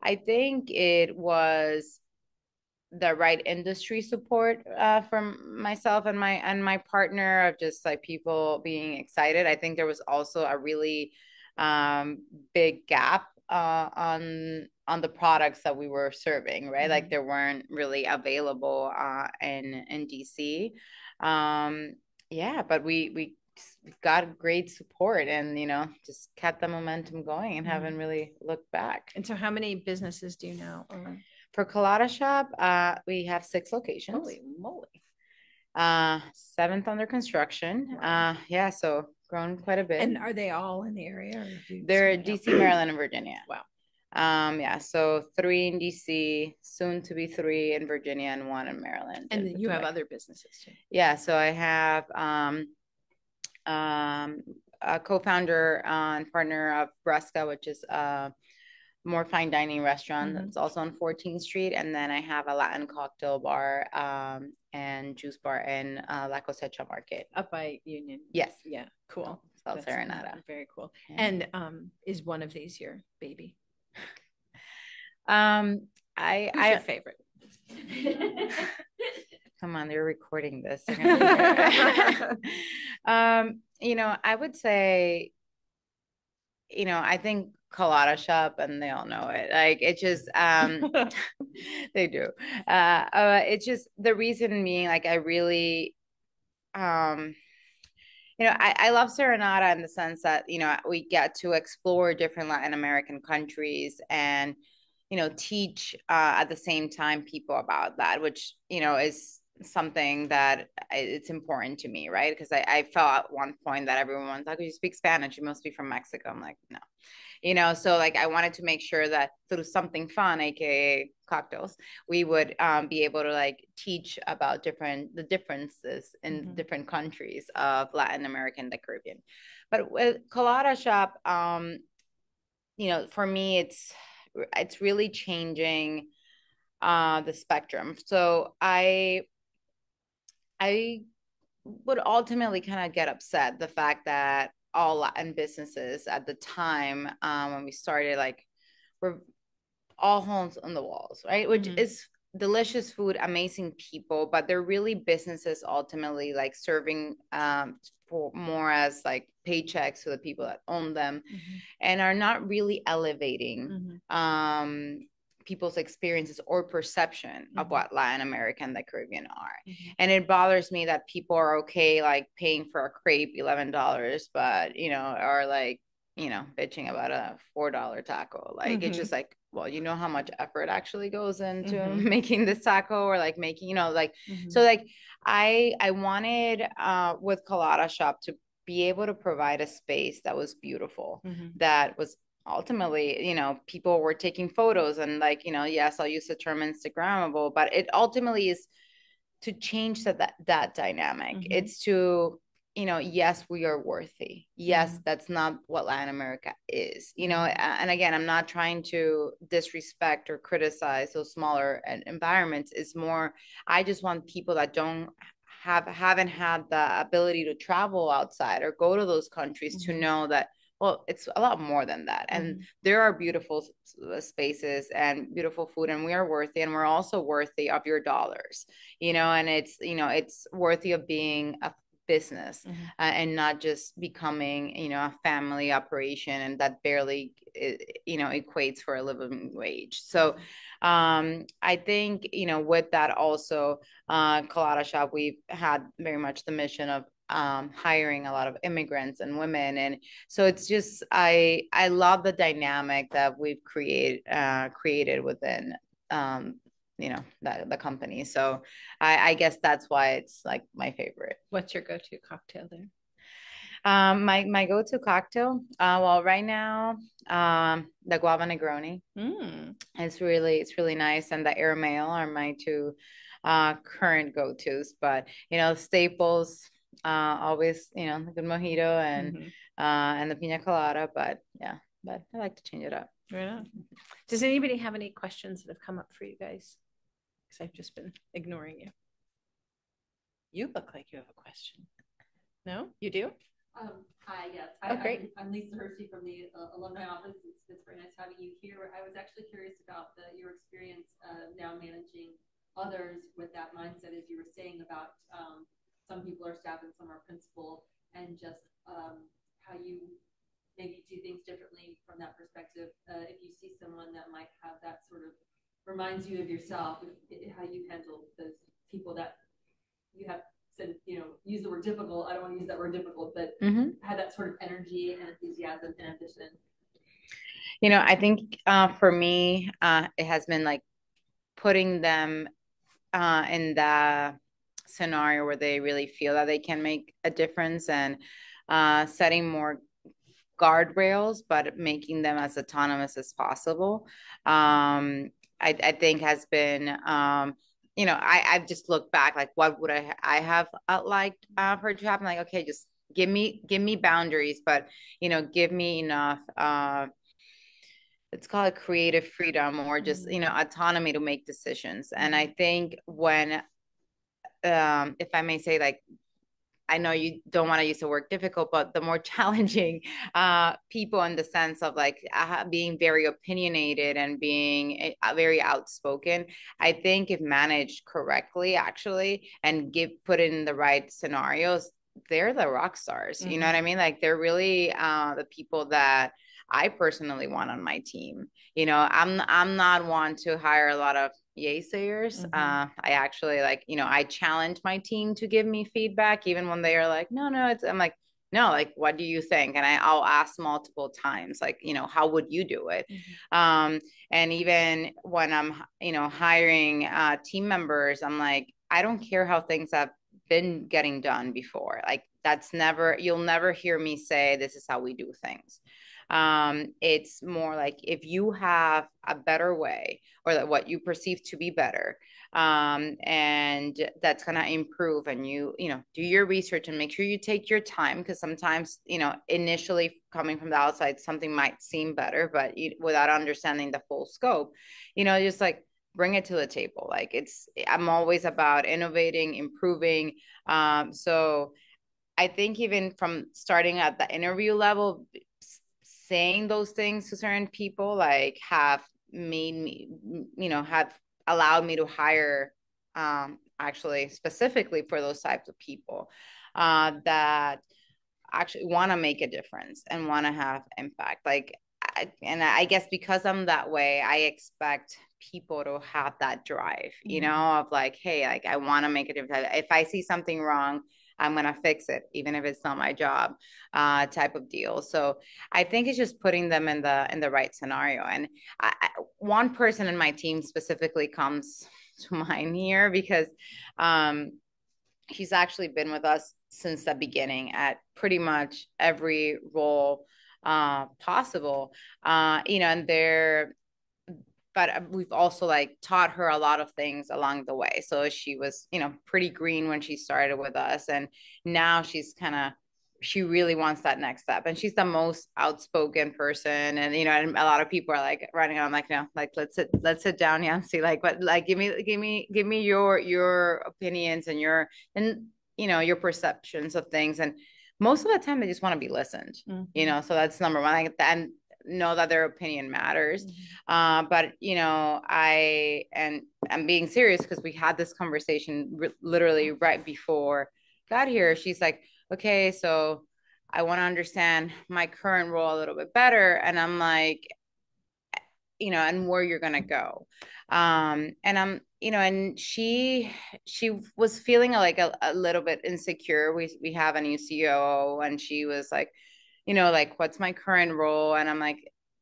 I think it was the right industry support from myself and my partner, of just like people being excited. I think there was also a really big gap on the products that we were serving, right? Like there weren't really available in DC. Yeah, but we got great support, and you know, just kept the momentum going and haven't really looked back. And so how many businesses do you now own? For Colada Shop, we have 6 locations. Holy moly. 7th under construction. Yeah, so grown quite a bit. And are they all in the area? They're DC, Maryland, and Virginia. Wow. Yeah, so 3 in DC, soon to be 3 in Virginia, and 1 in Maryland. And you have other businesses too. Yeah, so I have a co-founder and partner of Bresca, which is more fine dining restaurant that's also on 14th Street. And then I have a Latin cocktail bar and juice bar in La Cosecha Market. Up by Union. Yes. Yeah, cool. South Serenata. Very cool. Yeah. And is one of these your baby? Who's your favorite? Come on, they're recording this. You know, I would say, you know, I think Colada Shop, and they all know it. Like it just they do. It's just the reason being, like, I really you know, I love Serenata in the sense that, you know, we get to explore different Latin American countries and, you know, teach at the same time people about that, which, you know, is something that it's important to me, right? Because I felt at one point that everyone's like, oh, you speak Spanish, you must be from Mexico. I'm like, no. You know, so like I wanted to make sure that through something fun, aka cocktails, we would be able to like teach about the differences in different countries of Latin America and the Caribbean. But with Colada Shop, you know, for me, it's really changing the spectrum. So I would ultimately kind of get upset the fact that all Latin businesses at the time when we started, like, were all holes on the walls, right? Which is delicious food, amazing people, but they're really businesses ultimately like serving for more as like paychecks to the people that own them and are not really elevating people's experiences or perception of what Latin America and the Caribbean are. And it bothers me that people are okay like paying for a crepe $11, but, you know, are like, you know, bitching about a $4 taco. Like it's just like, well, you know how much effort actually goes into making this taco, or like making, you know, like so like I wanted with Colada Shop to be able to provide a space that was beautiful, that was ultimately, you know, people were taking photos and like, you know, yes, I'll use the term Instagrammable, but it ultimately is to change that dynamic. It's to, you know, yes, we are worthy. Yes, that's not what Latin America is, you know, and again, I'm not trying to disrespect or criticize those smaller environments. It's more, I just want people that haven't had the ability to travel outside or go to those countries to know that, well, it's a lot more than that. And there are beautiful spaces and beautiful food, and we are worthy, and we're also worthy of your dollars, you know, and it's, you know, it's worthy of being a business and not just becoming, you know, a family operation, and that barely, you know, equates for a living wage. So I think, you know, with that also, Colada Shop, we've had very much the mission of hiring a lot of immigrants and women, and so it's just I love the dynamic that we've created within the company. So I guess that's why it's like my favorite. What's your go-to cocktail there? My go-to cocktail, well, right now, the guava Negroni. It's really nice, and the air mail are my two current go-tos. But staples, always the good mojito and the pina colada. But I like to change it up. Yeah. Does anybody have any questions that have come up for you guys? Because I've just been ignoring you. You look like you have a question. No, you do? Hi, yes. Great. I'm Lisa Hershey from the alumni office. It's very nice having you here. I was actually curious about your experience now managing others with that mindset, as you were saying about some people are staff and some are principal, and just how you maybe do things differently from that perspective. If you see someone that might have that sort of reminds you of yourself, how you handle those people that you have said, use the word difficult. I don't want to use that word difficult, but had that sort of energy and enthusiasm and ambition. I think for me, it has been like putting them in the scenario where they really feel that they can make a difference, and setting more guardrails, but making them as autonomous as possible. I think has been, I've just looked back, like, what would I have liked for it to happen? Like, okay, just give me boundaries, but, give me enough, let's call it creative freedom, or just, autonomy to make decisions. And I think when, if I may say, like, I know you don't want to use the word difficult, but the more challenging people, in the sense of like being very opinionated and being very outspoken, I think if managed correctly, actually, and put in the right scenarios, they're the rock stars. You know what I mean? Like, they're really the people that I personally want on my team. I'm not one to hire a lot of yaysayers. I actually, like, I challenge my team to give me feedback, even when they are like, no, I'm like, no, like, what do you think? And I'll ask multiple times, like, how would you do it? And even when I'm, hiring team members, I'm like, I don't care how things have been getting done before. Like, you'll never hear me say, this is how we do things. It's more like, if you have a better way, or that what you perceive to be better, and that's going to improve, and do your research and make sure you take your time, because sometimes, initially coming from the outside, something might seem better, but without understanding the full scope, just like bring it to the table. Like, I'm always about innovating, improving. So I think even from starting at the interview level, saying those things to certain people, like, have made me, have allowed me to hire, actually specifically for those types of people that actually want to make a difference and want to have impact. Like, I guess because I'm that way, I expect people to have that drive, of like, hey, like, I want to make a difference. If I see something wrong, I'm going to fix it, even if it's not my job, type of deal. So I think it's just putting them in the right scenario. And one person in my team specifically comes to mind here, because he's actually been with us since the beginning at pretty much every role possible, and but we've also, like, taught her a lot of things along the way. So she was, pretty green when she started with us, and now she really wants that next step, and she's the most outspoken person. And and a lot of people are like running on, like, no, like, let's sit down, Yancy, like, but like, give me your opinions and your perceptions of things. And most of the time they just want to be listened. So that's number one. Like, and know that their opinion matters. But I'm being serious, because we had this conversation literally right before I got here. She's like, okay, so I want to understand my current role a little bit better. And I'm like, and where you're going to go. And I'm, and she was feeling like a little bit insecure. We have a new COO, and she was like, like, what's my current role? And I'm like,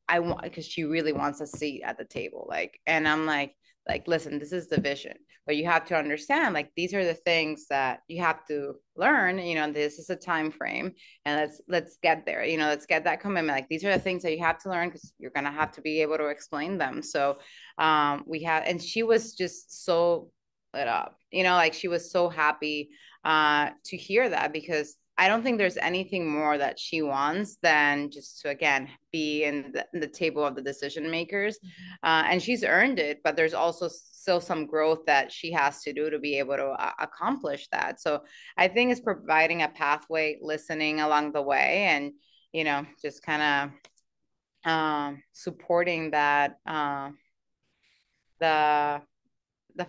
I want, because she really wants a seat at the table. Like, and I'm like, like, listen, this is the vision, but you have to understand, like, these are the things that you have to learn, you know, this is a time frame, and let's get there, you know, let's get that commitment. Like, these are the things that you have to learn, because you're going to have to be able to explain them. So and she was just so lit up, you know, like, she was so happy to hear that, because I don't think there's anything more that she wants than just to, again, be in the table of the decision makers. And she's earned it, but there's also still some growth that she has to do to be able to accomplish that. So I think it's providing a pathway, listening along the way, and, you know, just kind of supporting that, the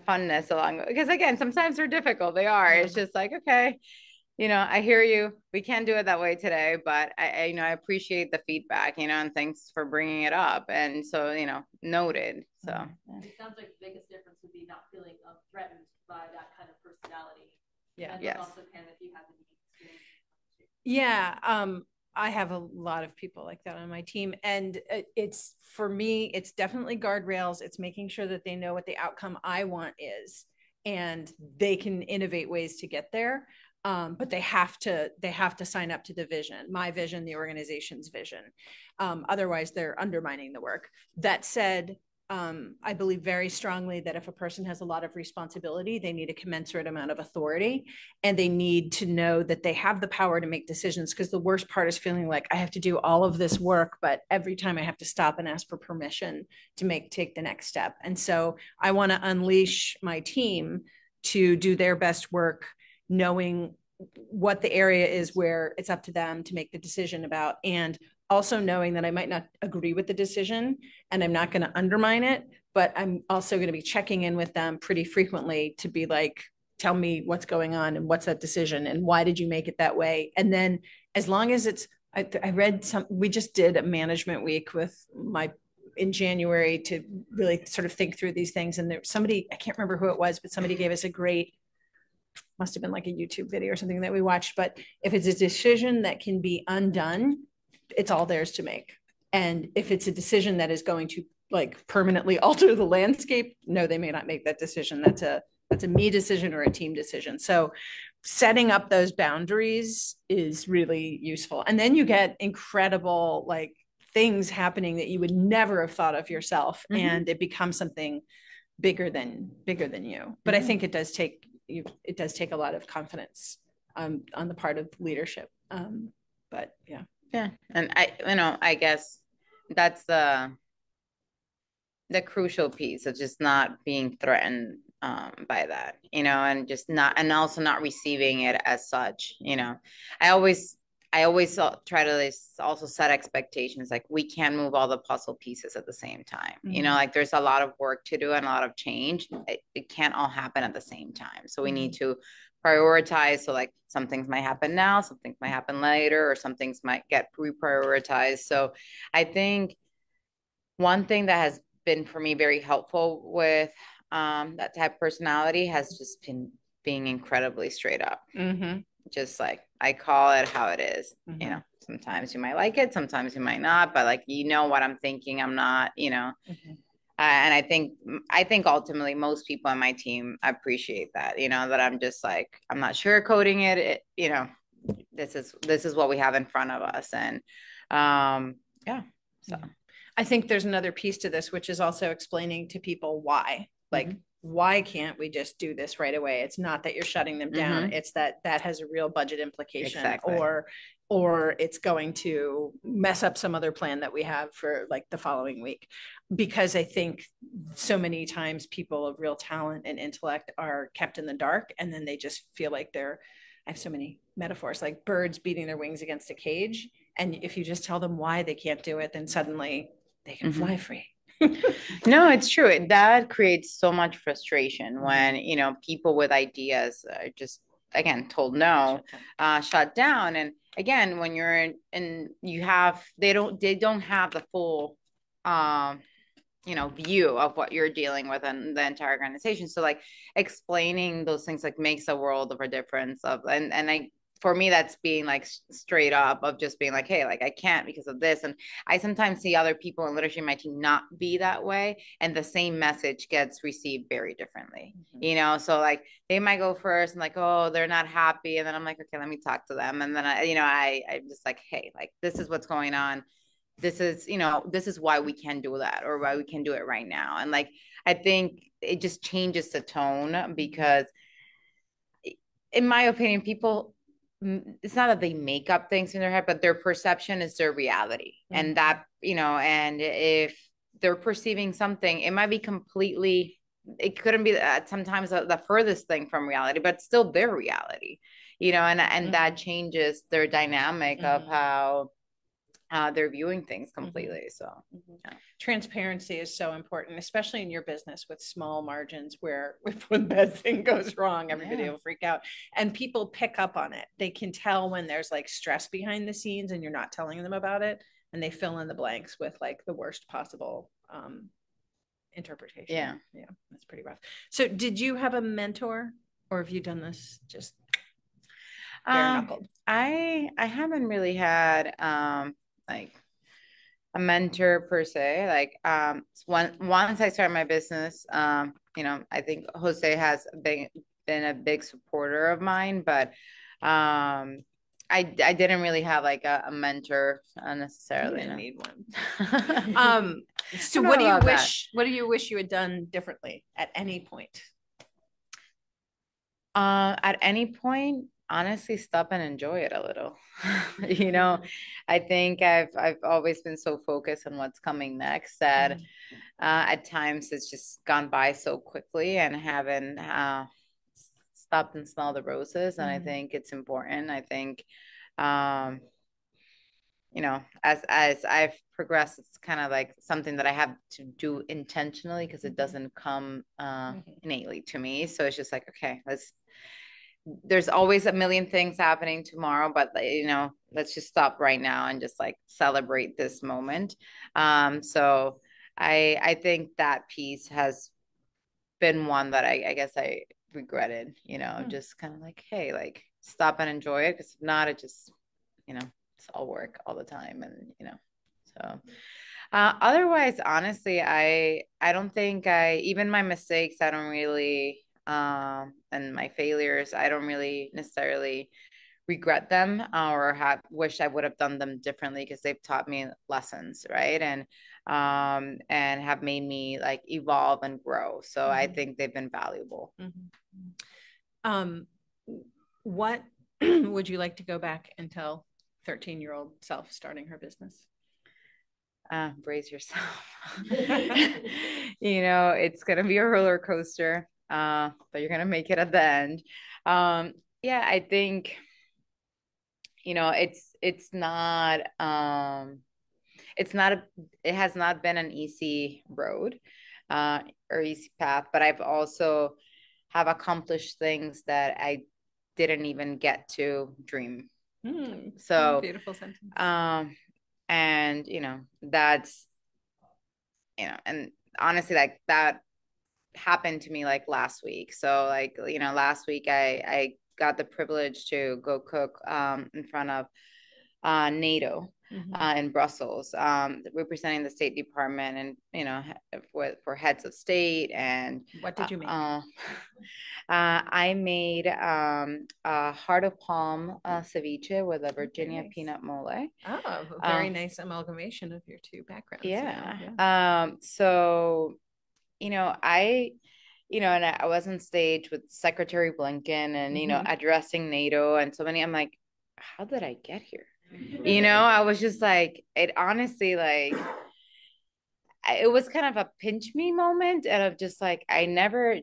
funness along, because again, sometimes they're difficult. They are. It's just like, okay, you know, I hear you. We can't do it that way today, but you know, I appreciate the feedback, you know, and thanks for bringing it up. And so, you know, noted. So it sounds like the biggest difference would be not feeling threatened by that kind of personality. Yeah. And yes. Also, Pam, if you have any experience. Yeah. I have a lot of people like that on my team, and it's, for me, it's definitely guardrails. It's making sure that they know what the outcome I want is, and they can innovate ways to get there. But they have to sign up to the vision, my vision, the organization's vision. Otherwise, they're undermining the work. That said, I believe very strongly that if a person has a lot of responsibility, they need a commensurate amount of authority, and they need to know that they have the power to make decisions. Because the worst part is feeling like I have to do all of this work, but every time I have to stop and ask for permission to take the next step. And so I want to unleash my team to do their best work, knowing what the area is where it's up to them to make the decision about, and also knowing that I might not agree with the decision and I'm not going to undermine it, but I'm also going to be checking in with them pretty frequently to be like, tell me what's going on and what's that decision and why did you make it that way? And then as long as it's, I read we just did a management week in January to really sort of think through these things. And there somebody, I can't remember who it was, but somebody gave us a great, must have been like a YouTube video or something that we watched, but if it's a decision that can be undone, it's all theirs to make. And if it's a decision that is going to like permanently alter the landscape, no, they may not make that decision. That's a me decision or a team decision. So setting up those boundaries is really useful. And then you get incredible like things happening that you would never have thought of yourself. Mm-hmm. And it becomes something bigger than you. But I think it does take a lot of confidence on the part of leadership. But yeah. Yeah. And I guess that's the crucial piece of just not being threatened by that, you know, and just and also not receiving it as such, you know. I always try to also set expectations, like we can't move all the puzzle pieces at the same time. Mm-hmm. You know, like there's a lot of work to do and a lot of change. It can't all happen at the same time. So we need to prioritize. So like some things might happen now, some things might happen later, or some things might get reprioritized. So I think one thing that has been for me very helpful with that type of personality has just been being incredibly straight up. Mm-hmm. Just like I call it how it is. Mm-hmm. You know, sometimes you might like it, sometimes you might not, but like, you know what I'm thinking, I'm not, you know. Mm-hmm. And I think ultimately most people on my team appreciate that, you know, that I'm just like, I'm not sugarcoating it, you know, this is what we have in front of us. And yeah, so. I think there's another piece to this, which is also explaining to people why, like, why can't we just do this right away? It's not that you're shutting them down. Mm-hmm. It's that has a real budget implication. Exactly. Or it's going to mess up some other plan that we have for like the following week. Because I think so many times people of real talent and intellect are kept in the dark, and then they just feel like I have so many metaphors, like birds beating their wings against a cage. And if you just tell them why they can't do it, then suddenly they can fly free. No, it's true. That creates so much frustration when, you know, people with ideas are just, again, told no, shut down. And again, when you're in you have, they don't have the full, you know, view of what you're dealing with and the entire organization. So like explaining those things like makes a world of a difference and I for me, that's being like straight up of just being like, hey, like I can't because of this. And I sometimes see other people in leadership in my team not be that way, and the same message gets received very differently. So like they might go first and like, oh, they're not happy, and then I'm like, okay, let me talk to them, and then I'm just like, hey, like this is what's going on. This is why we can do that, or why we can do it right now. And like I think it just changes the tone, because in my opinion, people, it's not that they make up things in their head, but their perception is their reality. And that, and if they're perceiving something, it might be it couldn't be sometimes the furthest thing from reality, but still their reality, and that changes their dynamic of how they're viewing things completely. So yeah. Transparency is so important, especially in your business with small margins, where if one bad thing goes wrong, everybody will freak out, and people pick up on it. They can tell when there's like stress behind the scenes and you're not telling them about it, and they fill in the blanks with like the worst possible interpretation. Yeah, that's pretty rough. So did you have a mentor, or have you done this just bare knuckled? I haven't really had like a mentor per se. Like once I started my business, I think Jose has been a big supporter of mine, but I didn't really have like a mentor necessarily. You need one. So what do you wish you had done differently at any point? At any point, honestly, stop and enjoy it a little. I think I've always been so focused on what's coming next that at times it's just gone by so quickly, and haven't stopped and smelled the roses. And I think it's important. I think as I've progressed, it's kind of like something that I have to do intentionally, because it doesn't come innately to me. So it's just like, okay, there's always a million things happening tomorrow, but let's just stop right now and just like celebrate this moment. So I think that piece has been one that I guess I regretted, just kind of like, hey, like stop and enjoy it, because if not, it just, it's all work all the time. And, so otherwise, honestly, I don't think even my mistakes, I don't really, and my failures, I don't really necessarily regret them, or wish I would have done them differently, because they've taught me lessons, right? And have made me like evolve and grow. So I think they've been valuable. What would you like to go back and tell 13-year-old self starting her business? Brace yourself. It's gonna be a roller coaster, but you're gonna make it at the end. I think it has not been an easy road or easy path, but I've also have accomplished things that I didn't even get to dream. So beautiful sentence. And that's and honestly, like that happened to me like last week. So like last week I got the privilege to go cook in front of NATO in Brussels, representing the State Department, and for heads of state. And what did you make? I made a heart of palm ceviche with a Virginia peanut mole. Oh, very nice amalgamation of your two backgrounds. Yeah. So, and I was on stage with Secretary Blinken and, addressing NATO and so many. I'm like, how did I get here? I was just like, it honestly, like, it was kind of a pinch me moment, and of just like, I never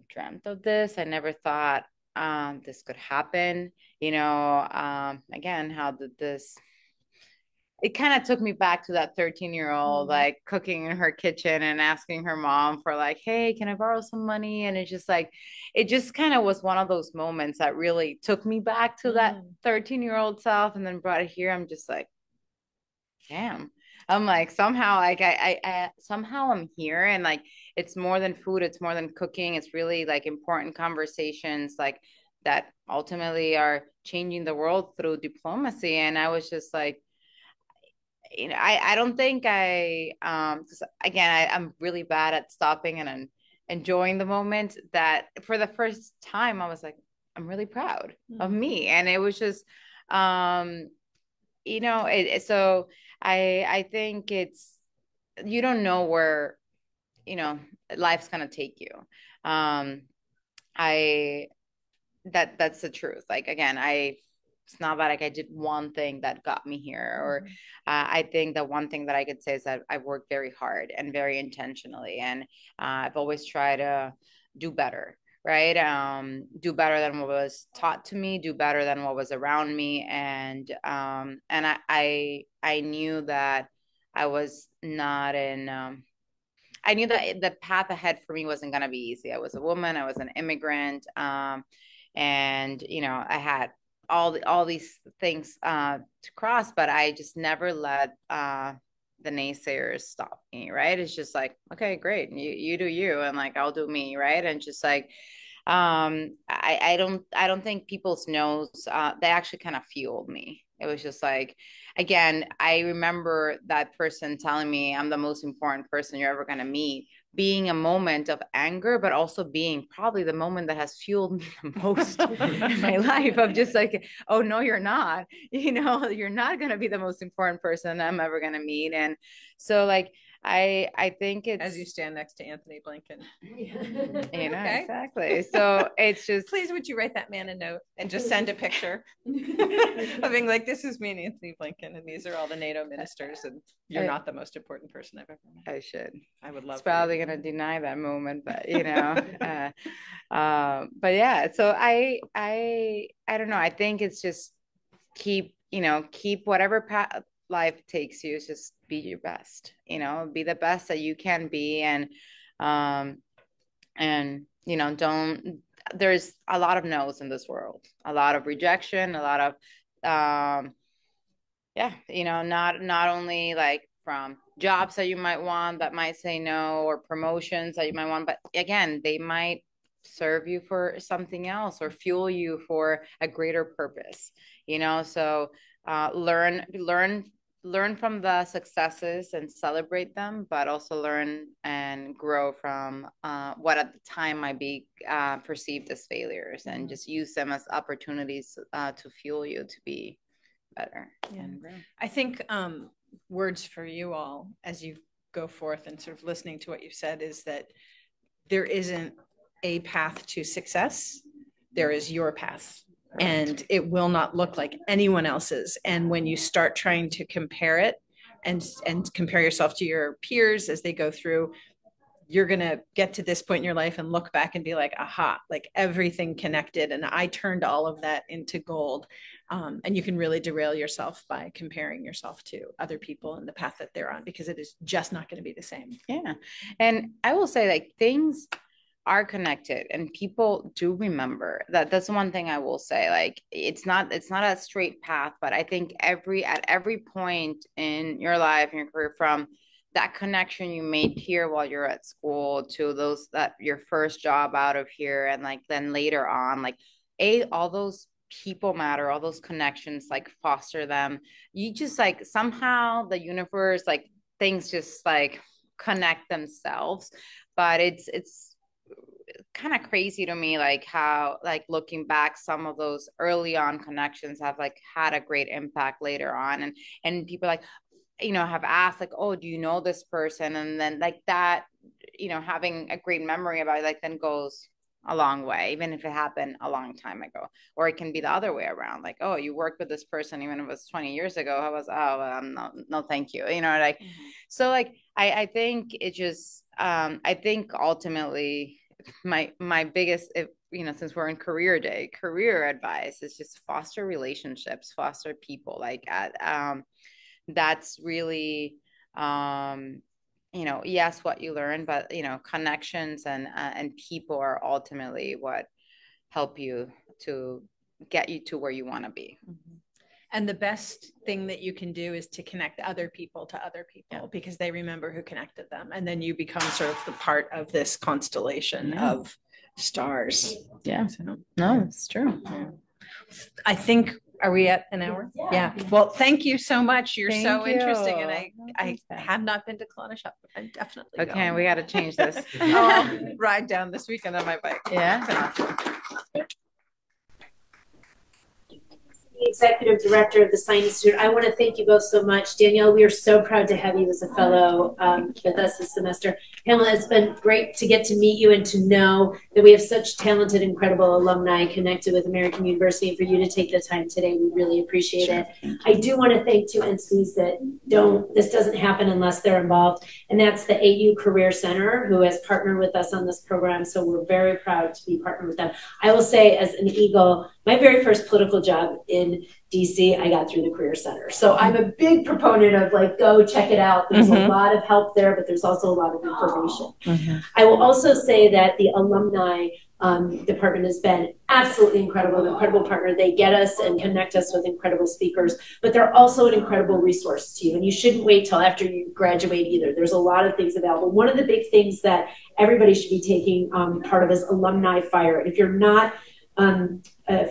dreamt of this. I never thought this could happen. Again, how did this? It kind of took me back to that 13-year-old, like cooking in her kitchen and asking her mom for like, hey, can I borrow some money? And it's just like, it just kind of was one of those moments that really took me back to that 13-year-old self, and then brought it here. I'm just like, damn. I'm like, somehow, like I somehow I'm here, and like, it's more than food. It's more than cooking. It's really like important conversations, like that ultimately are changing the world through diplomacy. And I was just like, I don't think I'm really bad at stopping and enjoying the moment, that for the first time I was like, I'm really proud of me. And it was just, so I think you don't know where, life's going to take you. That's the truth. Like, again, it's not that like I did one thing that got me here, or I think the one thing that I could say is that I've worked very hard and very intentionally, and I've always tried to do better, right? Do better than what was taught to me, do better than what was around me, and I knew that I was not in. I knew that the path ahead for me wasn't going to be easy. I was a woman. I was an immigrant. And I had all these things to cross, but I just never let the naysayers stop me, right? It's just like, okay, great, you do you, and like I'll do me, right? And just like I don't think people's no's they actually kind of fueled me. It was just like, again, I remember that person telling me I'm the most important person you're ever going to meet, being a moment of anger, but also being probably the moment that has fueled me the most in my life, of just like, oh no, you're not, you're not going to be the most important person I'm ever going to meet. And so like, I think it's, as you stand next to Anthony Blinken. Okay. Exactly. So it's just, please, would you write that man a note and just send a picture of being like, this is me and Anthony Blinken, and these are all the NATO ministers, and you're not the most important person I've ever met. I should. I would love. It's probably gonna deny that moment, but but yeah. So I don't know. I think it's just keep whatever path life takes you, just be your best, be the best that you can be. And don't, there's a lot of no's in this world, a lot of rejection, a lot of, not only like from jobs that you might want that might say no, or promotions that you might want, but again, they might serve you for something else or fuel you for a greater purpose, so learn from the successes and celebrate them, but also learn and grow from what at the time might be perceived as failures, and just use them as opportunities to fuel you to be better. Yeah. I think words for you all as you go forth and sort of listening to what you've said is that there isn't a path to success. There is your path. And it will not look like anyone else's. And when you start trying to compare it and compare yourself to your peers as they go through, you're going to get to this point in your life and look back and be like, aha, like everything connected. And I turned all of that into gold. And you can really derail yourself by comparing yourself to other people and the path that they're on, because it is just not going to be the same. Yeah. And I will say, like, things are connected, and people do remember that. That's one thing I will say. Like, it's not a straight path, but I think at every point in your life, in your career, from that connection you made here while you're at school to those that your first job out of here, and like then later on, like all those people matter, all those connections, like foster them. You just like somehow the universe, like things just like connect themselves. But it's kind of crazy to me, like how, like looking back, some of those early on connections have like had a great impact later on, and people like, have asked like, oh, do you know this person? And then like that, having a great memory about it, like then goes a long way, even if it happened a long time ago. Or it can be the other way around, like, oh, you worked with this person even if it was 20 years ago. I was, oh, well, no thank you, like. So like I think it just I think ultimately my biggest, since we're in career advice is just foster relationships, foster people, like that's really yes, what you learn, but connections and people are ultimately what help you to get you to where you want to be. And the best thing that you can do is to connect other people to other people, because they remember who connected them, and then you become sort of the part of this constellation of stars. Yeah. So, No, it's true. I think, are we at an hour? Yeah. Well, thank you so much. You're so Thank interesting. you. And I have not been to Colada Shop, but I'm definitely Okay, going. we got to change this. I'll ride down this weekend on my bike. Yeah. Executive Director of the Sine Institute. I want to thank you both so much. Danielle, we are so proud to have you as a fellow with us this semester. Pamela, it's been great to get to meet you and to know that we have such talented, incredible alumni connected with American University, and for you to take the time today, we really appreciate it. I do want to thank two entities that this doesn't happen unless they're involved, and that's the AU Career Center, who has partnered with us on this program, so we're very proud to be partnered with them. I will say, as an Eagle, my very first political job in DC, I got through the Career Center. So I'm a big proponent of like, go check it out. There's a lot of help there, but there's also a lot of information. I will also say that the alumni department has been absolutely incredible, an incredible partner. They get us and connect us with incredible speakers, but they're also an incredible resource to you. And you shouldn't wait till after you graduate either. There's a lot of things available. One of the big things that everybody should be taking part of is Alumni Fire. And if you're not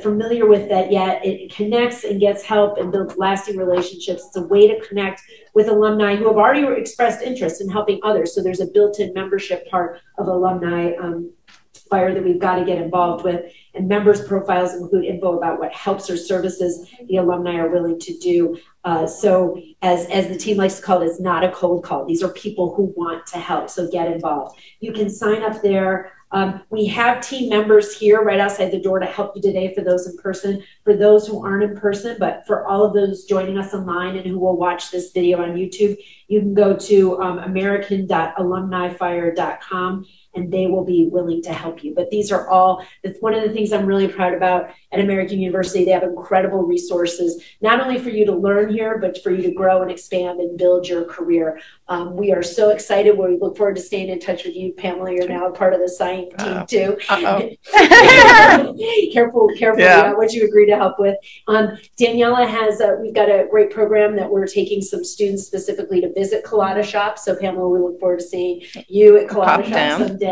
familiar with that yet, it connects and gets help and builds lasting relationships. It's a way to connect with alumni who have already expressed interest in helping others. So there's a built-in membership part of Alumni Fire that we've got to get involved with. And members' profiles include info about what helps or services the alumni are willing to do. So as the team likes to call it, it's not a cold call. These are people who want to help, so get involved. You can sign up there. We have team members here right outside the door to help you today for those in person, for those who aren't in person, but for all of those joining us online and who will watch this video on YouTube, you can go to american.alumnifire.com and they will be willing to help you. But these are all, one of the things I'm really proud about at American University. They have incredible resources, not only for you to learn here, but for you to grow and expand and build your career. We are so excited. We look forward to staying in touch with you, Pamela. You're now a part of the Sine team too. Careful about what you agree to help with. Daniella has, we've got a great program that we're taking some students specifically to visit Colada Shop. So Pamela, we look forward to seeing you at Colada Shop someday.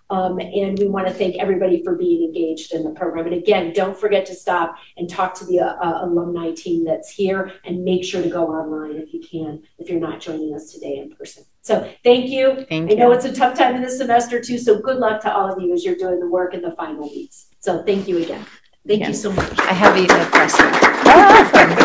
And we want to thank everybody for being engaged in the program. And again, don't forget to stop and talk to the alumni team that's here, and make sure to go online if you can, if you're not joining us today in person. So thank you. I know it's a tough time in this semester too, so good luck to all of you as you're doing the work in the final weeks. So thank you again. Thank you so much. I have eaten the press.